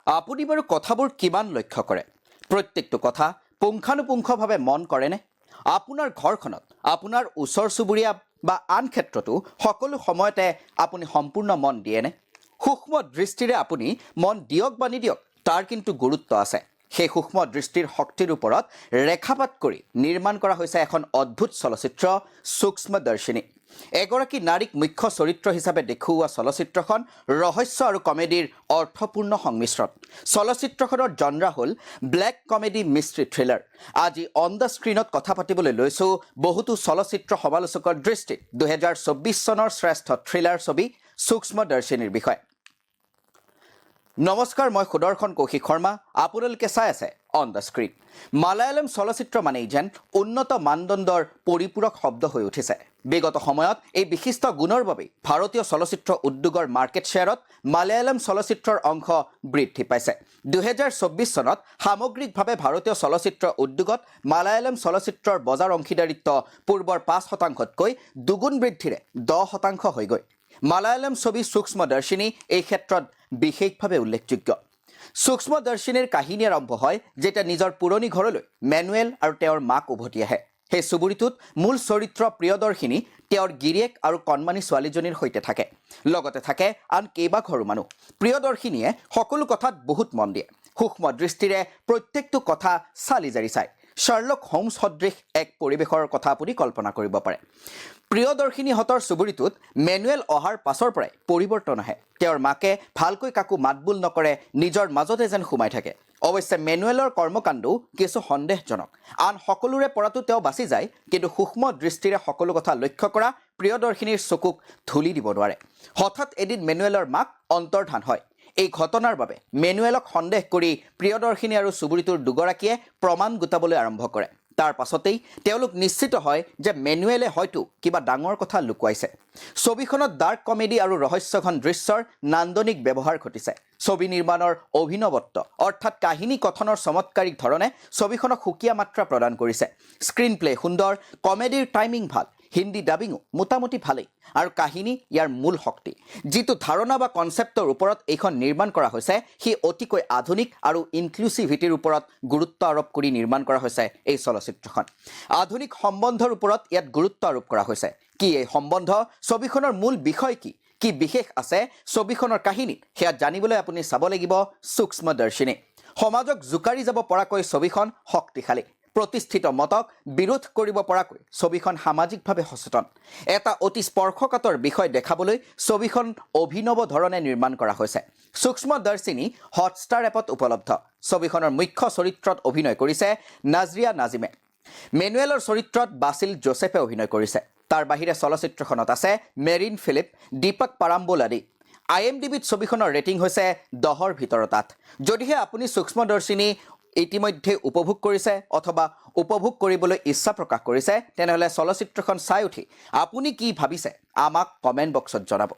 আপুনি বাৰু কথাবোৰ কিমান লক্ষ্য কৰে? প্ৰত্যেকটো কথা পুংখানুপুংখভাৱে মন কৰেনে? আপোনাৰ ঘৰখনত, আপোনাৰ ওচৰ চুবুৰীয়া বা আন ক্ষেত্ৰতো সকলো সময়তে আপুনি সম্পূৰ্ণ মন দিয়েনে? সূক্ষ্ম দৃষ্টিৰে আপুনি মন দিয়ক বা নিদিয়ক, তাৰ কিন্তু গুৰুত্ব আছে। সেই সূক্ষ্ম দৃষ্টিৰ শক্তিৰ ওপৰত ৰেখাপাত কৰি নিৰ্মাণ কৰা হৈছে এখন অদ্ভুত চলচ্চিত্ৰ সূক্ষ্মদৰ্শিনী। এগৰাকী নাৰীক মুখ্য চৰিত্ৰ হিচাপে দেখুওৱা চলচ্চিত্ৰখন ৰহস্য আৰু কমেডীৰ অৰ্থপূৰ্ণ সংমিশ্ৰণ। চলচ্চিত্ৰখনৰ জনৰা হ'ল ব্লেক কমেডী মিষ্ট্ৰী থ্ৰিলাৰ। আজি অন দ্য স্ক্ৰীণত কথা পাতিবলৈ লৈছোঁ বহুতো চলচ্চিত্ৰ সমালোচকৰ দৃষ্টিত 2024 চনৰ শ্ৰেষ্ঠ থ্ৰিলাৰ ছবি সূক্ষ্মদৰ্শিনীৰ বিষয়ে। নমস্কাৰ, মই সুদৰ্শন কৌশিক শৰ্মা। আপোনালোকে চাই আছে অন দ্য স্ক্ৰীণ। মালায়ালম চলচ্চিত্ৰ মানেই যেন উন্নত মানদণ্ডৰ পৰিপূৰক শব্দ হৈ উঠিছে। বিগত সময়ত এই বিশিষ্ট গুণৰ বাবেই ভাৰতীয় চলচ্চিত্ৰ উদ্যোগৰ মাৰ্কেট শ্বেয়াৰত মালায়ালম চলচ্চিত্ৰৰ অংশ বৃদ্ধি পাইছে। 2024 চনত সামগ্ৰিকভাৱে ভাৰতীয় চলচ্চিত্ৰ উদ্যোগত মালায়ালম চলচ্চিত্ৰৰ বজাৰ অংশীদাৰিত্ব পূৰ্বৰ 5%তকৈ দুগুণ বৃদ্ধিৰে 10% হৈ গৈ। মালায়ালম ছবি সূক্ষ্মদৰ্শিনী এই ক্ষেত্ৰত বিশেষভাৱে উল্লেখযোগ্য। সূক্ষ্মদৰ্শিনীৰ কাহিনী আৰম্ভ হয় যেতিয়া নিজৰ পুৰণি ঘৰলৈ মেনুৱেল আৰু তেওঁৰ মাক উভতি আহে। সেই চুবুৰীটোত মূল চৰিত্ৰ প্ৰিয়দৰ্শিনী তেওঁৰ গিৰিয়েক আৰু কণমানি ছোৱালীজনীৰ সৈতে থাকে। লগতে থাকে আন কেইবাঘৰো মানুহ। প্ৰিয়দৰ্শিনীয়ে সকলো কথাত বহুত মন দিয়ে। সূক্ষ্ম দৃষ্টিৰে প্ৰত্যেকটো কথা চালি জাৰি চায়। শাৰ্লক হোমছ সদৃশ এক পৰিৱেশৰ কথা আপুনি কল্পনা কৰিব পাৰে। প্ৰিয়দৰ্শিনীহঁতৰ চুবুৰীটোত মেনুৱেল অহাৰ পাছৰ পৰাই পৰিৱৰ্তন আহে। তেওঁৰ মাকে ভালকৈ কাকো মাতবোল নকৰে, নিজৰ মাজতে যেন সোমাই থাকে। অৱশ্যে মেনুৱেলৰ কৰ্মকাণ্ডও কিছু সন্দেহজনক। আন সকলোৰে পৰাটো তেওঁ বাচি যায়, কিন্তু সূক্ষ্ম দৃষ্টিৰে সকলো কথা লক্ষ্য কৰা প্ৰিয়দৰ্শিনীৰ চকুক ধূলি দিব নোৱাৰে। হঠাৎ এদিন মেনুৱেলৰ মাক অন্তৰ্ধান হয়। এই ঘটনাৰ বাবে মেনুৱেলক সন্দেহ কৰি প্ৰিয়দৰ্শিনী আৰু চুবুৰীটোৰ দুগৰাকীয়ে প্ৰমাণ গোটাবলৈ আৰম্ভ কৰে। তাৰ পাছতেই তেওঁলোক নিশ্চিত হয় যে মেনুৱেলে হয়তো কিবা ডাঙৰ কথা লুকুৱাইছে। ছবিখনত ডাৰ্ক কমেডী আৰু ৰহস্যঘন দৃশ্যৰ নান্দনিক ব্যৱহাৰ ঘটিছে। ছবি নিৰ্মাণৰ অভিনৱত্ব অৰ্থাৎ কাহিনী কথনৰ চমৎকাৰিক ধৰণে ছবিখনক সুকীয়া মাত্ৰা প্ৰদান কৰিছে। স্ক্ৰীন প্লে সুন্দৰ, কমেডীৰ টাইমিং ভাল, হিন্দী ডাবিঙো মোটামুটি ভালেই, আৰু কাহিনী ইয়াৰ মূল শক্তি। যিটো ধাৰণা বা কনচেপ্টৰ ওপৰত এইখন নিৰ্মাণ কৰা হৈছে সি অতিকৈ আধুনিক আৰু ইনক্লুচিভিটিৰ ওপৰত গুৰুত্ব আৰোপ কৰি নিৰ্মাণ কৰা হৈছে এই চলচ্চিত্ৰখন। আধুনিক সম্বন্ধৰ ওপৰত ইয়াত গুৰুত্ব আৰোপ কৰা হৈছে। কি এই সম্বন্ধ? ছবিখনৰ মূল বিষয় কি? কি বিশেষ আছে ছবিখনৰ কাহিনীত? সেয়া জানিবলৈ আপুনি চাব লাগিব সূক্ষ্মদৰ্শিনী। সমাজক জোকাৰি যাব পৰাকৈ ছবিখন শক্তিশালী। প্ৰতিষ্ঠিত মতক বিৰোধ কৰিব পৰাকৈ ছবিখন সামাজিকভাৱে সচেতন। এটা অতি স্পৰ্শকাতৰ বিষয় দেখাবলৈ ছবিখন অভিনৱ ধৰণে নিৰ্মাণ কৰা হৈছে। সূক্ষ্মদৰ্শিনী হটষ্টাৰ এপত উপলব্ধ। ছবিখনৰ মুখ্য চৰিত্ৰত অভিনয় কৰিছে নাজৰিয়া নাজিমে। মেনুৱেলৰ চৰিত্ৰত বাছিল জোচেফে অভিনয় কৰিছে। তাৰ বাহিৰে চলচ্চিত্ৰখনত আছে মেৰিন ফিলিপ, দীপক পাৰাম্বোল আদি। IMDBত ছবিখনৰ ৰেটিং হৈছে 10ৰ ভিতৰত 8। যদিহে আপুনি সূক্ষ্মদৰ্শিনী ইতিমধ্যে উপভোগ কৰিছে অথবা উপভোগ কৰিবলৈ ইচ্ছা প্ৰকাশ কৰিছে, তেনেহ'লে চলচ্চিত্ৰখন চাই উঠি আপুনি কি ভাবিছে আমাক কমেণ্ট বক্সত জনাব।